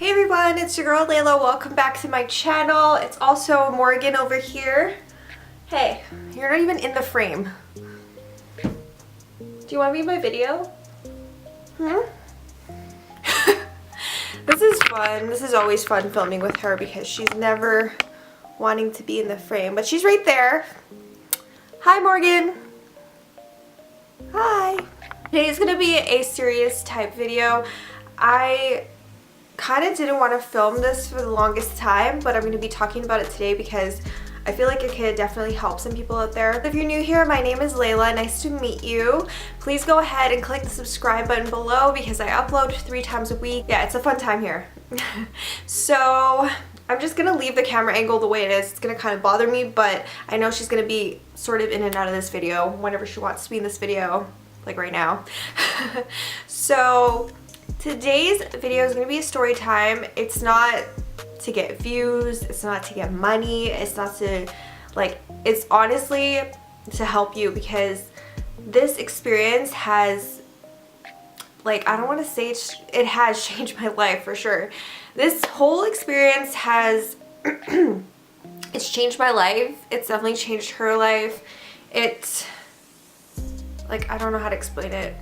Hey everyone, it's your girl Layla. Welcome back to my channel. It's also Morgan over here. Hey, you're not even in the frame. Do you want to be in my video? This is fun. This is always fun filming with her because she's never wanting to be in the frame, but she's right there. Hi Morgan. Hi. Today is going to be a serious type video. I kind of didn't want to film this for the longest time, but I'm going to be talking about it today because I feel like it could definitely help some people out there. If you're new here, my name is Layla. Nice to meet you. Please go ahead and click the subscribe button below because I upload 3 times a week. Yeah, it's a fun time here. So I'm just going to leave the camera angle the way it is. It's going to kind of bother me, but I know she's going to be sort of in and out of this video whenever she wants to be in this video, like right now. So today's video is going to be a story time. It's not to get views, it's not to get money, it's not to, like, it's honestly to help you because this experience has, like, I don't want to say it has changed my life for sure. This whole experience has, it's changed my life. It's definitely changed her life. It's, like, I don't know how to explain it.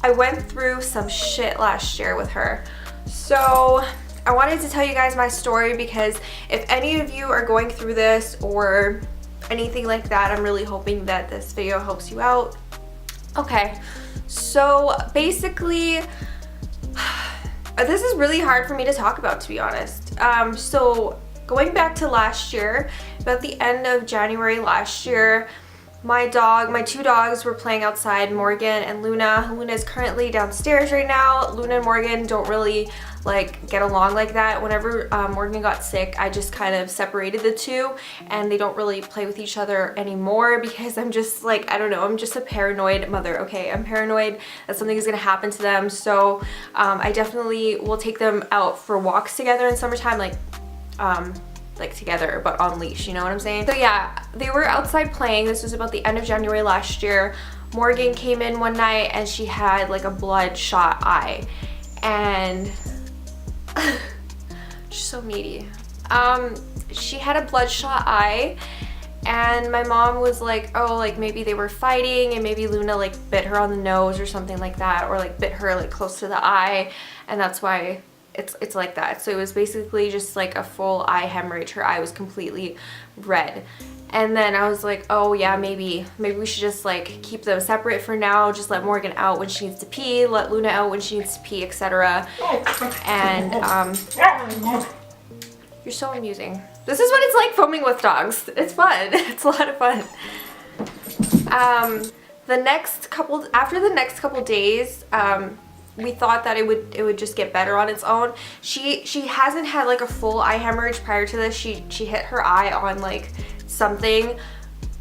I went through some shit last year with her. So I wanted to tell you guys my story because if any of you are going through this or anything like that, I'm really hoping that this video helps you out. Okay, so basically, this is really hard for me to talk about, to be honest. So going back to last year, about the end of January last year, my 2 dogs were playing outside, Morgan and Luna. Luna is currently downstairs right now. Luna and Morgan don't really like get along like that. Whenever Morgan got sick, I just kind of separated the two and they don't really play with each other anymore because I'm just like, I don't know, I'm just a paranoid mother, okay? I'm paranoid that something is gonna happen to them. So I definitely will take them out for walks together in summertime, like together but on leash, you know what I'm saying? So yeah, they were outside playing. This was about the end of January last year. Morgan came in one night and she had like a bloodshot eye and she's so needy. She had a bloodshot eye and my mom was like, oh, like maybe they were fighting and maybe Luna like bit her on the nose or something like that, or like bit her like close to the eye, and that's why it's like that. So it was basically just like a full eye hemorrhage. Her eye was completely red. And then I was like, oh yeah, maybe we should just like keep them separate for now. Just let Morgan out when she needs to pee, let Luna out when she needs to pee, etc. And you're so amusing. This is what it's like filming with dogs. It's fun. It's a lot of fun. After the next couple days, we thought that it would just get better on its own. She hasn't had like a full eye hemorrhage prior to this. She hit her eye on like something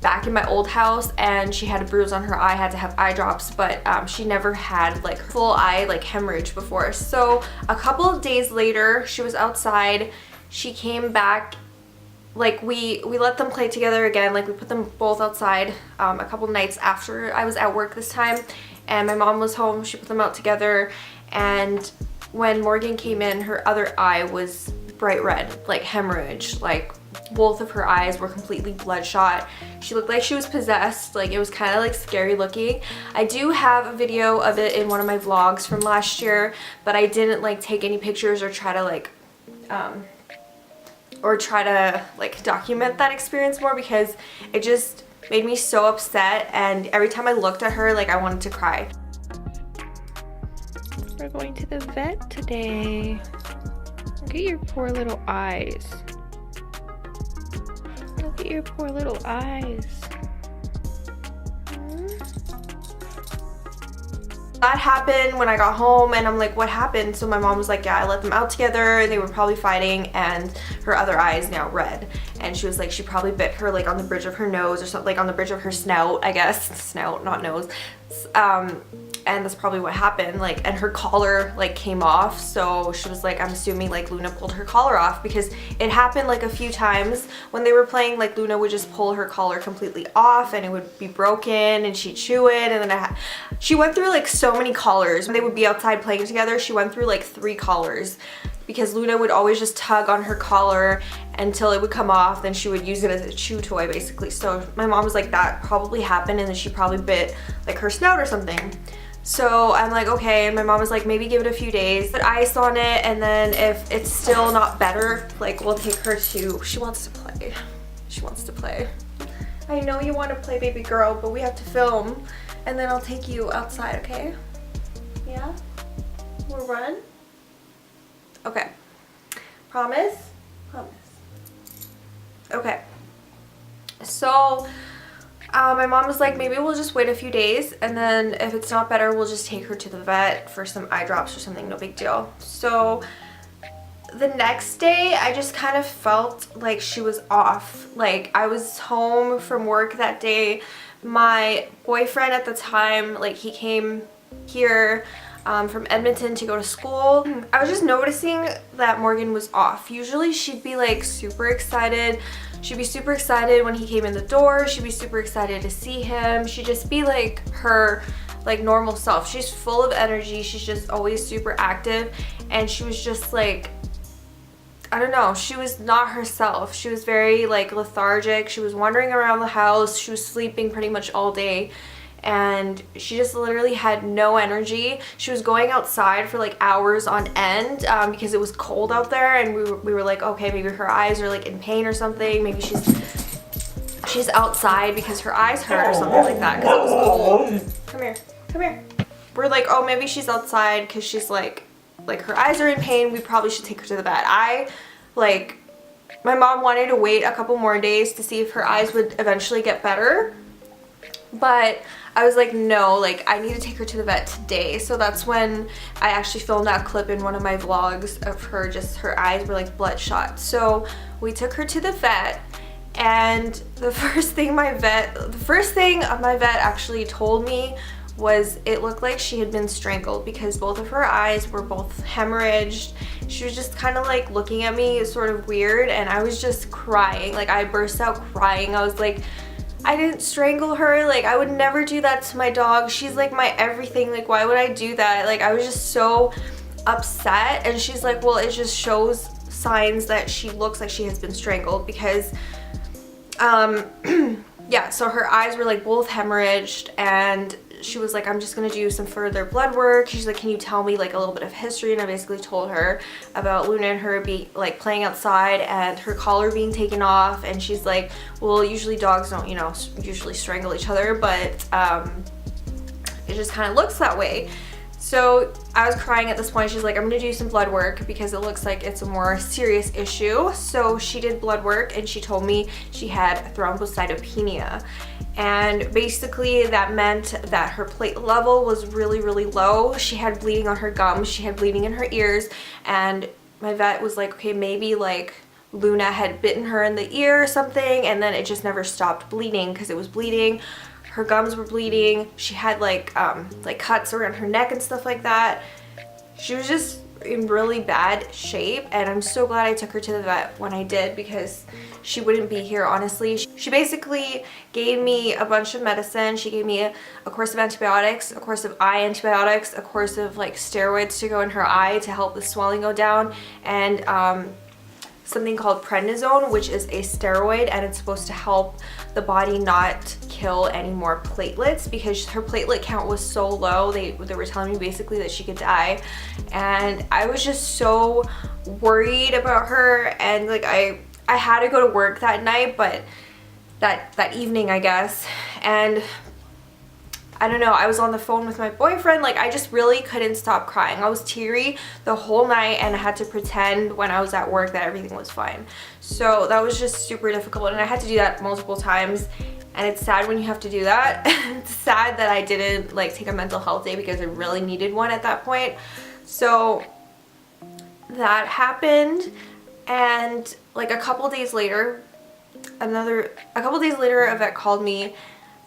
back in my old house and she had a bruise on her eye, had to have eye drops, but she never had like full eye like hemorrhage before. So a couple of days later, she was outside. She came back, like we let them play together again. Like we put them both outside a couple nights after I was at work this time. And my mom was home, she put them out together, and when Morgan came in, her other eye was bright red, like hemorrhage, like both of her eyes were completely bloodshot. She looked like she was possessed, like it was kind of like scary looking. I do have a video of it in one of my vlogs from last year, but I didn't like take any pictures or try to document that experience more because it just made me so upset, and every time I looked at her, like I wanted to cry. We're going to the vet today. Look at your poor little eyes. Look at your poor little eyes. That happened when I got home and I'm like, what happened? So my mom was like, yeah, I let them out together. They were probably fighting and her other eye is now red. And she was like, she probably bit her like on the bridge of her nose or something, like on the bridge of her snout, I guess. Snout, not nose. And that's probably what happened. Like, and her collar like came off. So she was like, I'm assuming like Luna pulled her collar off because it happened like a few times when they were playing. Like Luna would just pull her collar completely off and it would be broken and she'd chew it. And then she went through like so many collars. When they would be outside playing together, she went through like 3 collars because Luna would always just tug on her collar until it would come off, then she would use it as a chew toy basically. So my mom was like, that probably happened and then she probably bit like her snout or something. So I'm like, okay, and my mom was like, maybe give it a few days, put ice on it, and then if it's still not better, like we'll take her to, she wants to play. She wants to play. I know you want to play, baby girl, but we have to film, and then I'll take you outside, okay? Yeah? We'll run? Okay. Promise? Promise. Okay. So, my mom was like, maybe we'll just wait a few days, and then if it's not better, we'll just take her to the vet for some eye drops or something, no big deal. So the next day, I just kind of felt like she was off. Like, I was home from work that day. My boyfriend at the time, like, he came here from Edmonton to go to school. I was just noticing that Morgan was off. Usually she'd be like super excited. She'd be super excited when he came in the door. She'd be super excited to see him. She'd just be like her like normal self. She's full of energy. She's just always super active, and she was just like, I don't know, she was not herself. She was very like lethargic. She was wandering around the house. She was sleeping pretty much all day, and she just literally had no energy. She was going outside for like hours on end because it was cold out there, and we were like, okay, maybe her eyes are like in pain or something. Maybe she's outside because her eyes hurt or something like that because it was cold. Come here, come here. We're like, oh, maybe she's outside because she's like her eyes are in pain. We probably should take her to the vet. My mom wanted to wait a couple more days to see if her eyes would eventually get better, but I was like, no, like I need to take her to the vet today. So that's when I actually filmed that clip in one of my vlogs of her, just her eyes were like bloodshot. So we took her to the vet, and the first thing my vet actually told me was it looked like she had been strangled because both of her eyes were both hemorrhaged. She was just kind of like looking at me sort of weird, and I was just crying. Like, I burst out crying. I was like, I didn't strangle her. Like, I would never do that to my dog. She's like my everything. Like, why would I do that? Like, I was just so upset. And she's like, well, it just shows signs that she looks like she has been strangled because yeah, so her eyes were like both hemorrhaged, and she was like, I'm just gonna do some further blood work. She's like, can you tell me like a little bit of history? And I basically told her about Luna and her like playing outside and her collar being taken off. And she's like, well, usually dogs don't, you know, usually strangle each other, but it just kind of looks that way. So I was crying at this point. She's like, I'm gonna do some blood work because it looks like it's a more serious issue. So she did blood work, and she told me she had thrombocytopenia. And basically that meant that her platelet level was really, really low. She had bleeding on her gums, she had bleeding in her ears, and my vet was like, okay, maybe like Luna had bitten her in the ear or something, and then it just never stopped bleeding because it was bleeding. Her gums were bleeding. She had like cuts around her neck and stuff like that. She was just in really bad shape, and I'm so glad I took her to the vet when I did because she wouldn't be here, honestly. She basically gave me a bunch of medicine. She gave me a course of antibiotics, a course of eye antibiotics, a course of like steroids to go in her eye to help the swelling go down, and something called prednisone, which is a steroid, and it's supposed to help the body not kill any more platelets because her platelet count was so low. They were telling me basically that she could die, and I was just so worried about her. And like I had to go to work that night, but that evening, I guess, and I don't know, I was on the phone with my boyfriend. Like, I just really couldn't stop crying. I was teary the whole night, and I had to pretend when I was at work that everything was fine. So that was just super difficult, and I had to do that multiple times, and it's sad when you have to do that. It's sad that I didn't like take a mental health day because I really needed one at that point. So that happened, and like a couple days later, a vet called me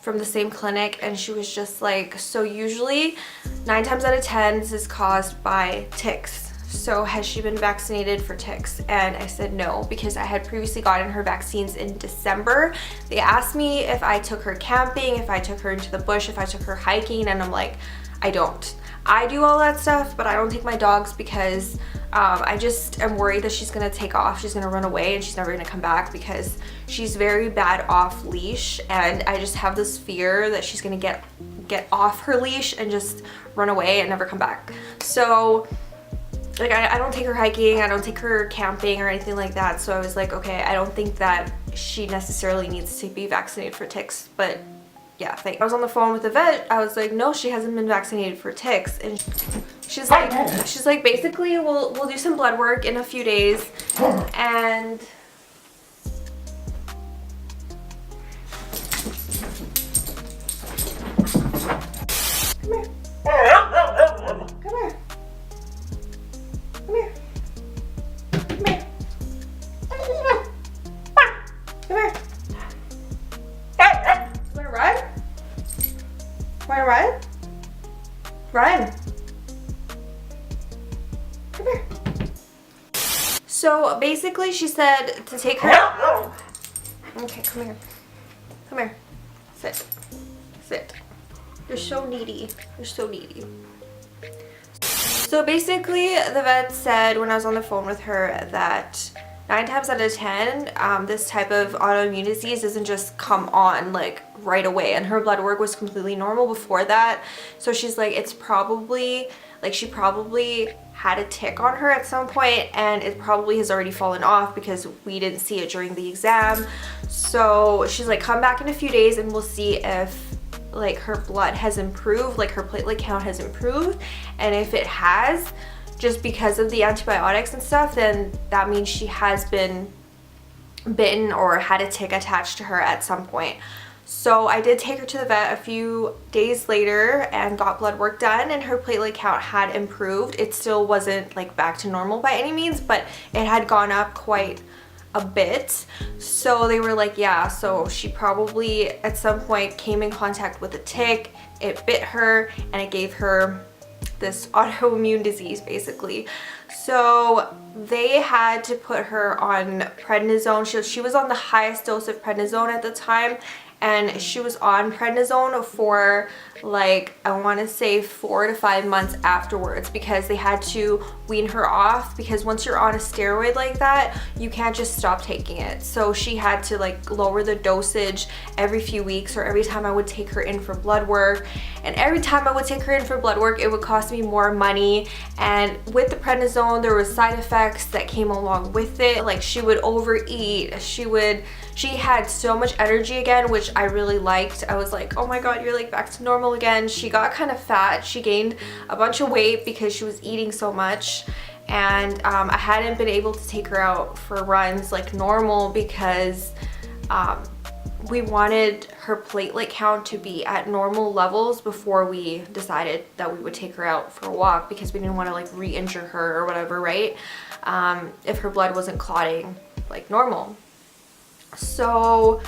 from the same clinic, and she was just like, so usually 9 times out of 10 this is caused by ticks, so has she been vaccinated for ticks? And I said no, because I had previously gotten her vaccines in December. They asked me if I took her camping, if I took her into the bush, if I took her hiking, and I'm like, I don't. I do all that stuff, but I don't take my dogs because I just am worried that she's gonna take off, she's gonna run away, and she's never gonna come back because she's very bad off leash, and I just have this fear that she's gonna get off her leash and just run away and never come back. So like I don't take her hiking, I don't take her camping or anything like that, so I was like, okay, I don't think that she necessarily needs to be vaccinated for ticks. But yeah, I was on the phone with the vet, I was like, no, she hasn't been vaccinated for ticks, and she's like basically we'll do some blood work in a few days, and Ryan. Come here. So basically she said to take her... Okay, come here. Come here. Sit. Sit. You're so needy. You're so needy. So basically the vet said when I was on the phone with her that 9 times out of 10, this type of autoimmune disease doesn't just come on like right away, and her blood work was completely normal before that. So she's like, it's probably like she probably had a tick on her at some point, and it probably has already fallen off because we didn't see it during the exam. So she's like, come back in a few days and we'll see if like her blood has improved, like her platelet count has improved, and if it has, just because of the antibiotics and stuff, then that means she has been bitten or had a tick attached to her at some point. So I did take her to the vet a few days later and got blood work done, and her platelet count had improved. It still wasn't like back to normal by any means, but it had gone up quite a bit. So they were like, yeah, so she probably at some point came in contact with a tick, it bit her, and it gave her this autoimmune disease basically. So they had to put her on prednisone. She was on the highest dose of prednisone at the time, and she was on prednisone for like, I want to say 4 to 5 months afterwards, because they had to wean her off, because once you're on a steroid like that, you can't just stop taking it. So she had to like lower the dosage every few weeks, or every time I would take her in for blood work. And every time I would take her in for blood work, it would cost me more money. And with the prednisone, there was side effects that came along with it. Like she would overeat, she had so much energy again, which I really liked. I was like, oh my god, you're like back to normal again. She got kind of fat. She gained a bunch of weight because she was eating so much. And I hadn't been able to take her out for runs like normal because we wanted her platelet count to be at normal levels before we decided that we would take her out for a walk, because we didn't want to like re-injure her or whatever, right? If her blood wasn't clotting like normal. So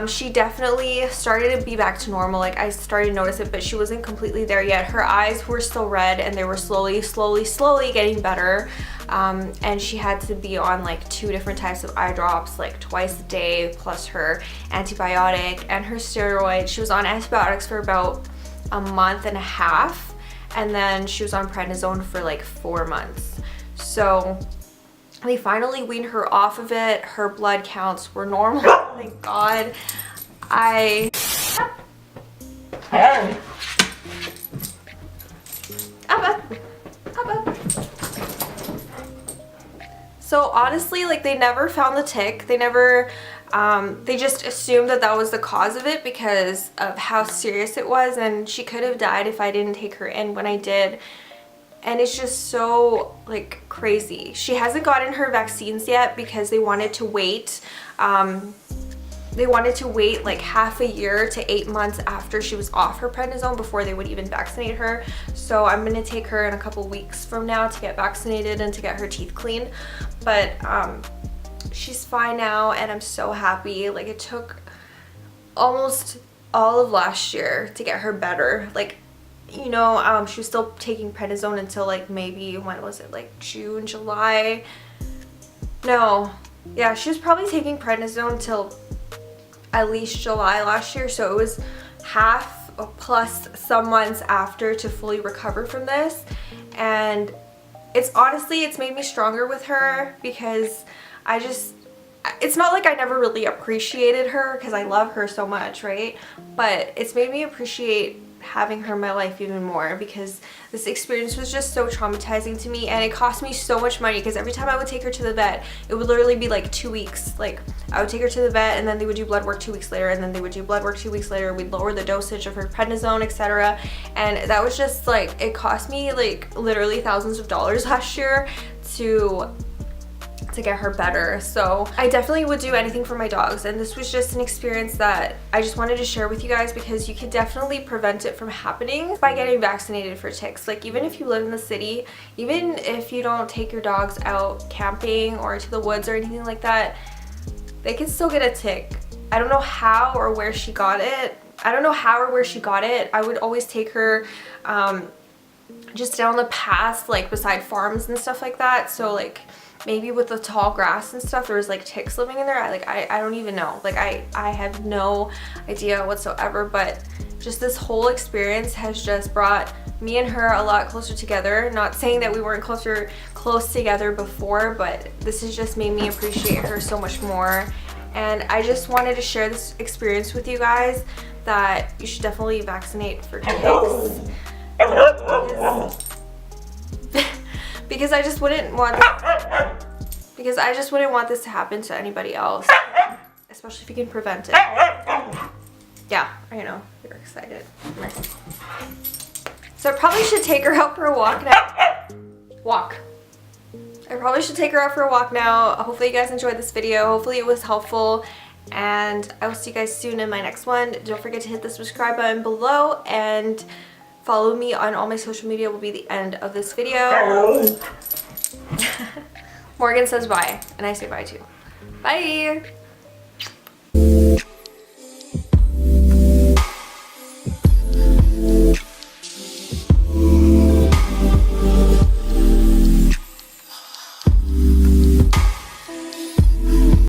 she definitely started to be back to normal. Like I started to notice it, but she wasn't completely there yet. Her eyes were still red, and they were slowly getting better. And she had to be on like 2 different types of eye drops like twice a day, plus her antibiotic and her steroid. She was on antibiotics for about a month and a half, and then she was on prednisone for like 4 months. So they finally weaned her off of it. Her blood counts were normal. Thank God. So honestly, like they never found the tick. They never, they just assumed that that was the cause of it because of how serious it was, and she could have died if I didn't take her in when I did. And it's just so like crazy. She hasn't gotten her vaccines yet because they wanted to wait. They wanted to wait like half a year to 8 months after she was off her prednisone before they would even vaccinate her. So I'm gonna take her in a couple weeks from now to get vaccinated and to get her teeth cleaned. But she's fine now, and I'm so happy. Like it took almost all of last year to get her better. Like, you know, she was still taking prednisone until like maybe, when was it, like June, July? No, yeah, she was probably taking prednisone till at least July last year. So it was half plus some months after to fully recover from this. And it's made me stronger with her because it's not like I never really appreciated her because I love her so much, right? But it's made me appreciate having her in my life even more because this experience was just so traumatizing to me, and it cost me so much money because every time I would take her to the vet, it would literally be like 2 weeks. Like, I would take her to the vet and then they would do blood work 2 weeks later, and then they would do blood work 2 weeks later. We'd lower the dosage of her prednisone, etc. And that was just like, it cost me like literally thousands of dollars last year to get her better. So I definitely would do anything for my dogs, and this was just an experience that I just wanted to share with you guys because you could definitely prevent it from happening by getting vaccinated for ticks. Like, even if you live in the city, even if you don't take your dogs out camping or to the woods or anything like that, they can still get a tick. I don't know how or where she got it. I would always take her just down the paths, like beside farms and stuff like that. So like, maybe with the tall grass and stuff, there was like ticks living in there. I don't even know. Like, I have no idea whatsoever, but just this whole experience has just brought me and her a lot closer together. Not saying that we weren't close together before, but this has just made me appreciate her so much more. And I just wanted to share this experience with you guys, that you should definitely vaccinate for ticks. Because I just wouldn't want this to happen to anybody else, especially if you can prevent it. Yeah, I know, you're excited. So I probably should take her out for a walk now. I probably should take her out for a walk now. Hopefully you guys enjoyed this video. Hopefully it was helpful, and I will see you guys soon in my next one. Don't forget to hit the subscribe button below, and follow me on all my social media will be the end of this video. Morgan says bye, and I say bye too. Bye!